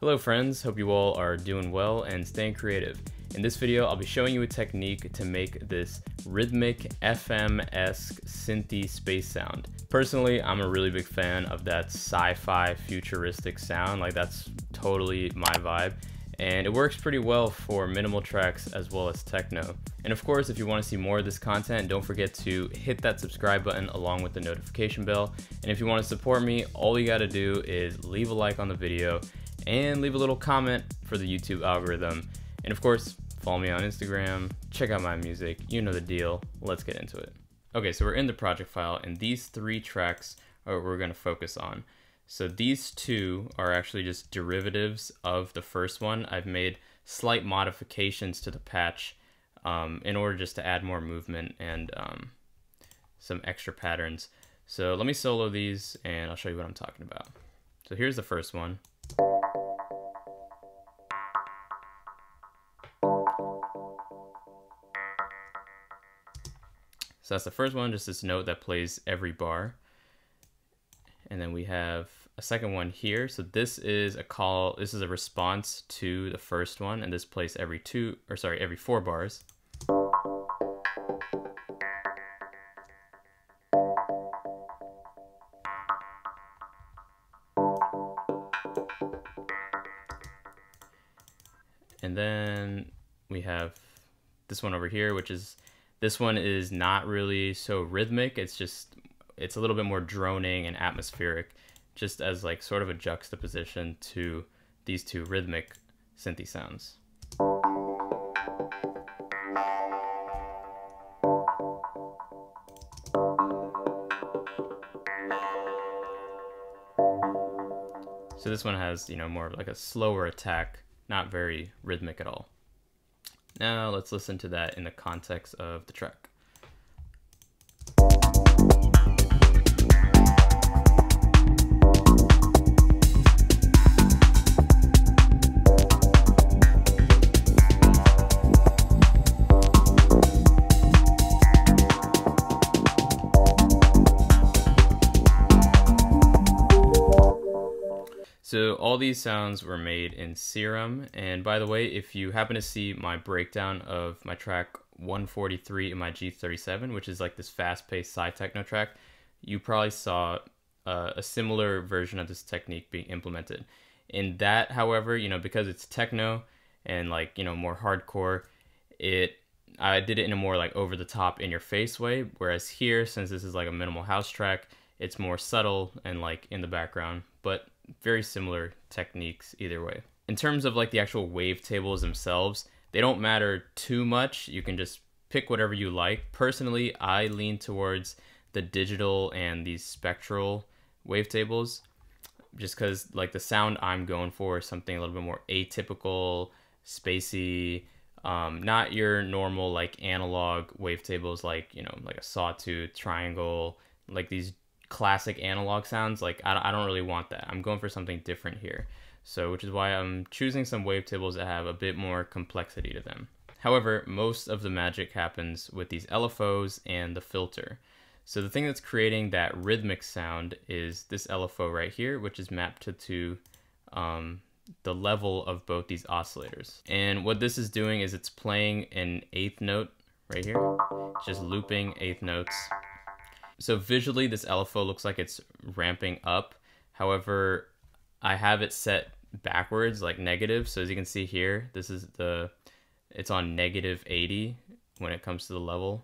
Hello friends, hope you all are doing well and staying creative. In this video, I'll be showing you a technique to make this rhythmic FM-esque synthy space sound. Personally, I'm a really big fan of that sci-fi futuristic sound, like that's totally my vibe. And it works pretty well for minimal tracks as well as techno. And of course, if you want to see more of this content, don't forget to hit that subscribe button along with the notification bell. And if you want to support me, all you got to do is leave a like on the video and leave a little comment for the YouTube algorithm. And of course, follow me on Instagram, check out my music, you know the deal. Let's get into it. Okay, so we're in the project file and these three tracks are what we're going to focus on. So these two are actually just derivatives of the first one. I've made slight modifications to the patch in order just to add more movement and some extra patterns. So let me solo these and I'll show you what I'm talking about. So here's the first one. So that's the first one, just this note that plays every bar. And then we have a second one here. So this is a response to the first one, and this plays every every 4 bars. And then we have this one over here, this one is not really so rhythmic. It's a little bit more droning and atmospheric, just as like sort of a juxtaposition to these two rhythmic synthy sounds. So this one has, more of like a slower attack, not very rhythmic at all. Now let's listen to that in the context of the track. So all these sounds were made in Serum, and by the way, if you happen to see my breakdown of my track 143 in my G37, which is like this fast-paced sci-techno track, you probably saw a similar version of this technique being implemented. In that, however, because it's techno and like, more hardcore, I did it in a more like over-the-top, in-your-face way, whereas here, since this is like a minimal house track, it's more subtle and like in the background, but very similar techniques either way. In terms of like the actual wavetables themselves, they don't matter too much. You can just pick whatever you like. Personally, I lean towards the digital and these spectral wavetables, just because like the sound I'm going for is something a little bit more atypical, spacey, not your normal like analog wavetables like, like a sawtooth, triangle, like these classic analog sounds. Like I don't really want that. I'm going for something different here. So which is why I'm choosing some wavetables that have a bit more complexity to them. However, most of the magic happens with these LFOs and the filter. So the thing that's creating that rhythmic sound is this LFO right here, which is mapped to the level of both these oscillators. And what this is doing is it's playing an 8th note right here, just looping 8th notes. So visually, this LFO looks like it's ramping up. However, I have it set backwards, like negative. So as you can see here, it's on -80 when it comes to the level.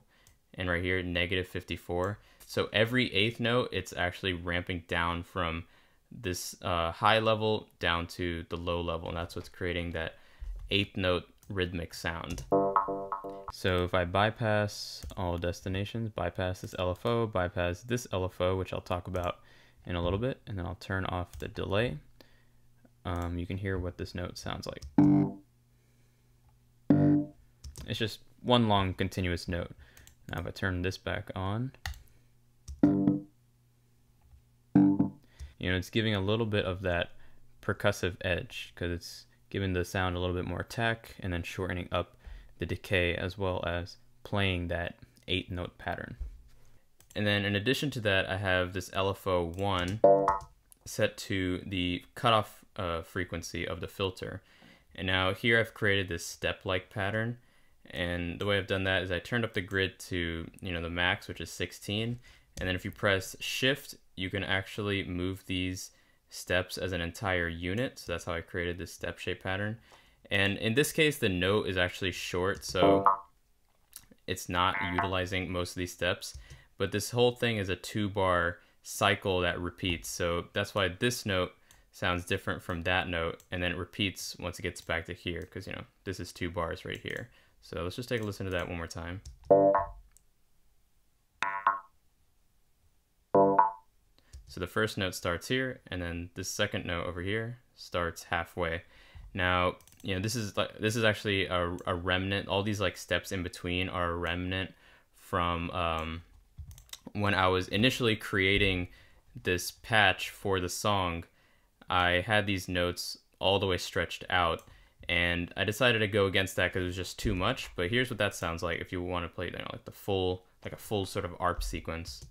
And right here, -54. So every 8th note, it's actually ramping down from this high level down to the low level. And that's what's creating that 8th note rhythmic sound. So if I bypass all destinations, bypass this LFO, bypass this LFO, which I'll talk about in a little bit, and then I'll turn off the delay, you can hear what this note sounds like. It's just one long continuous note. Now if I turn this back on, it's giving a little bit of that percussive edge because it's giving the sound a little bit more attack and then shortening up the decay as well as playing that 8th note pattern. And then in addition to that, I have this LFO 1 set to the cutoff frequency of the filter. And now here I've created this step-like pattern, and the way I've done that is I turned up the grid to, you know, the max, which is 16, and then if you press shift, you can actually move these steps as an entire unit. So that's how I created this step shape pattern. And in this case, the note is actually short, so it's not utilizing most of these steps, but this whole thing is a 2-bar cycle that repeats. So that's why this note sounds different from that note, and then it repeats once it gets back to here, because, you know, this is 2 bars right here. So let's just take a listen to that one more time. So the first note starts here, and then the second note over here starts halfway. Now, you know, this is actually a remnant. All these like steps in between are a remnant from when I was initially creating this patch for the song. I had these notes all the way stretched out, and I decided to go against that because it was just too much. But here's what that sounds like if you want to play, you know, like the full, like a full sort of ARP sequence.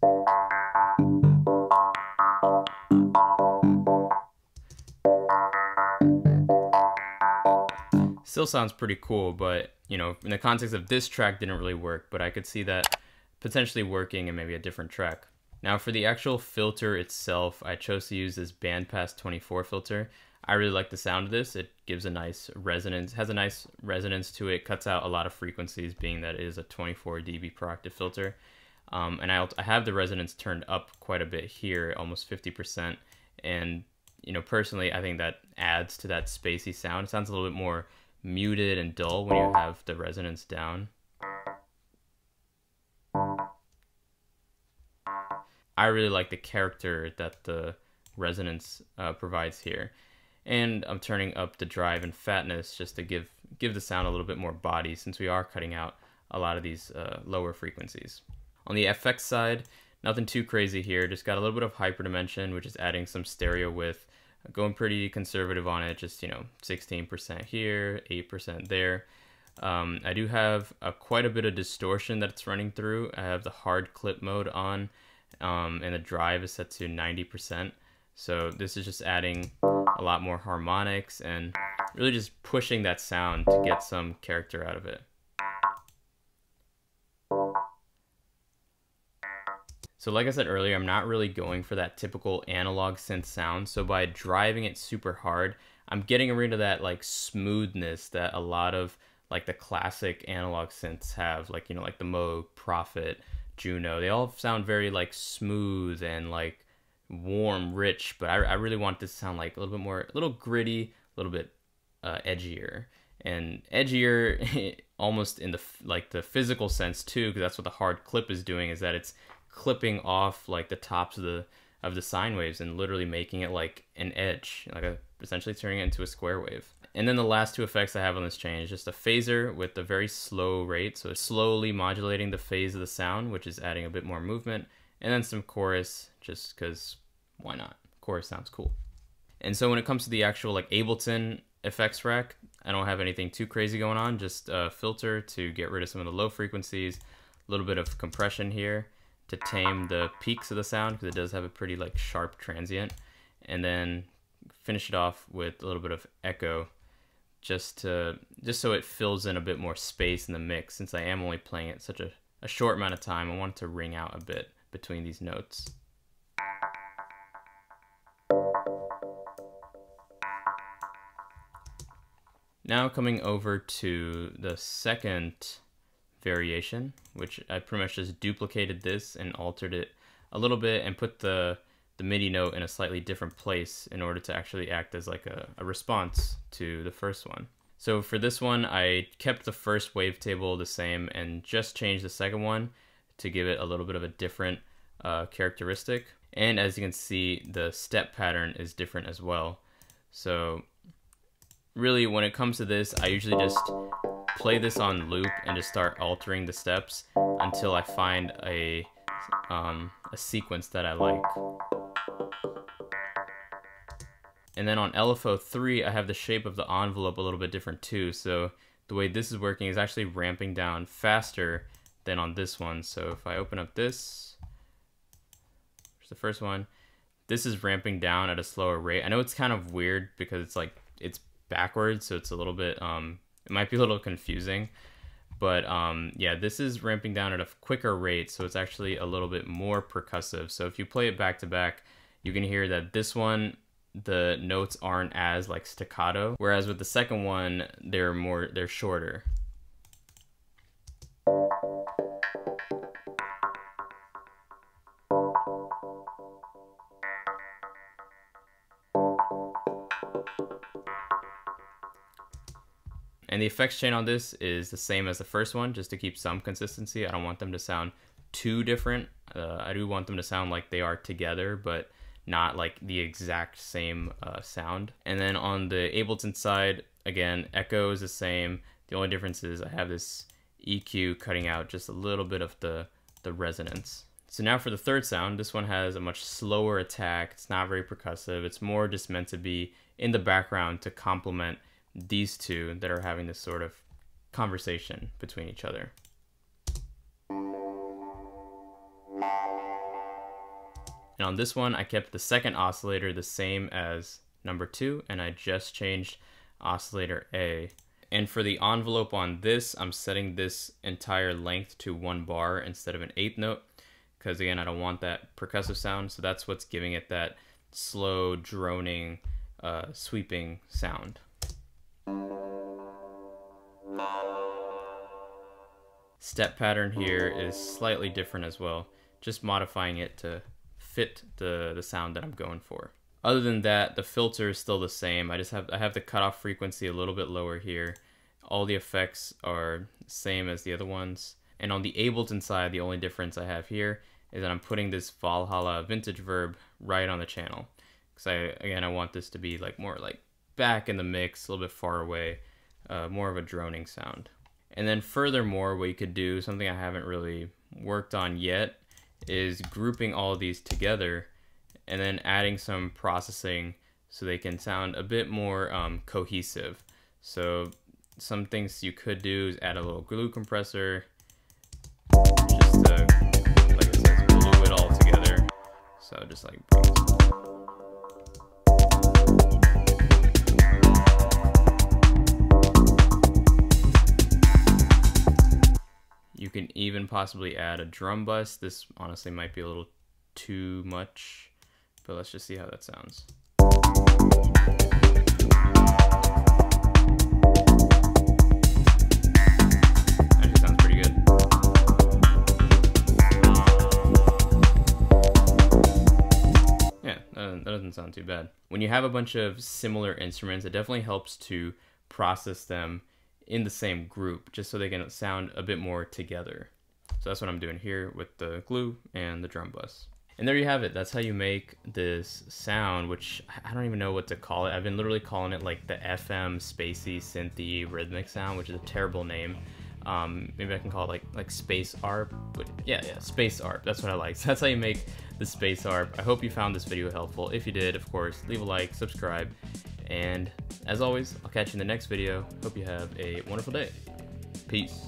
Still sounds pretty cool, but, you know, in the context of this track, didn't really work, but I could see that potentially working in maybe a different track. Now for the actual filter itself, I chose to use this bandpass 24 filter. I really like the sound of this. It gives a nice resonance, has a nice resonance to it, cuts out a lot of frequencies, being that it is a 24 dB proactive filter. And I have the resonance turned up quite a bit here, almost 50%. And, you know, personally, I think that adds to that spacey sound. It sounds a little bit more muted and dull when you have the resonance down. I really like the character that the resonance provides here. And I'm turning up the drive and fatness just to give the sound a little bit more body, since we are cutting out a lot of these lower frequencies. On the FX side, nothing too crazy here. Just got a little bit of hyperdimension, which is adding some stereo width. Going pretty conservative on it, just, you know, 16% here, 8% there. I do have quite a bit of distortion that's running through. I have the hard clip mode on, and the drive is set to 90%. So this is just adding a lot more harmonics and really just pushing that sound to get some character out of it. So like I said earlier, I'm not really going for that typical analog synth sound. So by driving it super hard, I'm getting rid of that like smoothness that a lot of like the classic analog synths have, like, you know, like the Moog, Prophet, Juno. They all sound very like smooth and like warm, rich, but I really want this to sound like a little bit more, a little gritty, a little bit edgier. And edgier almost in the like the physical sense too, because that's what the hard clip is doing, is that it's clipping off like the tops of the sine waves and literally making it like an edge, like essentially turning it into a square wave. And then the last two effects I have on this chain is just a phaser with a very slow rate, so it's slowly modulating the phase of the sound, which is adding a bit more movement, and then some chorus, just because why not? Chorus sounds cool. And so when it comes to the actual like Ableton effects rack, I don't have anything too crazy going on, just a filter to get rid of some of the low frequencies, a little bit of compression here to tame the peaks of the sound, because it does have a pretty like sharp transient, and then finish it off with a little bit of echo, just so it fills in a bit more space in the mix. Since I am only playing it such a short amount of time, I want it to ring out a bit between these notes. Now coming over to the second variation, which I pretty much just duplicated this and altered it a little bit and put the MIDI note in a slightly different place in order to actually act as like a response to the first one. So for this one, I kept the first wavetable the same and just changed the second one to give it a little bit of a different characteristic. And as you can see, the step pattern is different as well. So really, when it comes to this, I usually just play this on loop and just start altering the steps until I find a sequence that I like. And then on LFO 3, I have the shape of the envelope a little bit different too. So the way this is working is actually ramping down faster than on this one. So if I open up this, here's the first one, this is ramping down at a slower rate. I know it's kind of weird because it's like, it's backwards, so it's a little bit, it might be a little confusing, but yeah, this is ramping down at a quicker rate, so it's actually a little bit more percussive. So if you play it back to back, you can hear that this one, the notes aren't as like staccato, whereas with the second one, they're shorter. And the effects chain on this is the same as the first one, just to keep some consistency. I don't want them to sound too different. I do want them to sound like they are together, but not like the exact same sound. And then on the Ableton side, again, echo is the same. The only difference is I have this EQ cutting out just a little bit of the resonance. So now for the third sound, this one has a much slower attack. It's not very percussive. It's more just meant to be in the background to complement these two that are having this sort of conversation between each other. And on this one, I kept the second oscillator the same as number 2, and I just changed oscillator A. And for the envelope on this, I'm setting this entire length to 1 bar instead of an 8th note, because again, I don't want that percussive sound, so that's what's giving it that slow, droning, sweeping sound. Step pattern here is slightly different as well, just modifying it to fit the sound that I'm going for. Other than that, the filter is still the same. I have the cutoff frequency a little bit lower here. All the effects are the same as the other ones. And on the Ableton side, the only difference I have here is that I'm putting this Valhalla vintage verb right on the channel. Because I want this to be like more like back in the mix, a little bit far away, more of a droning sound. And then furthermore, what you could do, something I haven't really worked on yet, is grouping all of these together and then adding some processing so they can sound a bit more cohesive. So some things you could do is add a little glue compressor, just to, like it says, glue it all together. So just like bring this. You can even possibly add a drum bus. This honestly might be a little too much, but let's just see how that sounds. Actually sounds pretty good. Yeah, that doesn't sound too bad. When you have a bunch of similar instruments, it definitely helps to process them in the same group, just so they can sound a bit more together. So that's what I'm doing here with the glue and the drum bus. And there you have it. That's how you make this sound, which I don't even know what to call it. I've been literally calling it like the FM Spacey Synthy Rhythmic sound, which is a terrible name. Maybe I can call it like space ARP, but yeah, space ARP. That's what I like. So that's how you make the space ARP. I hope you found this video helpful. If you did, of course, leave a like, subscribe, and as always, I'll catch you in the next video. Hope you have a wonderful day. Peace.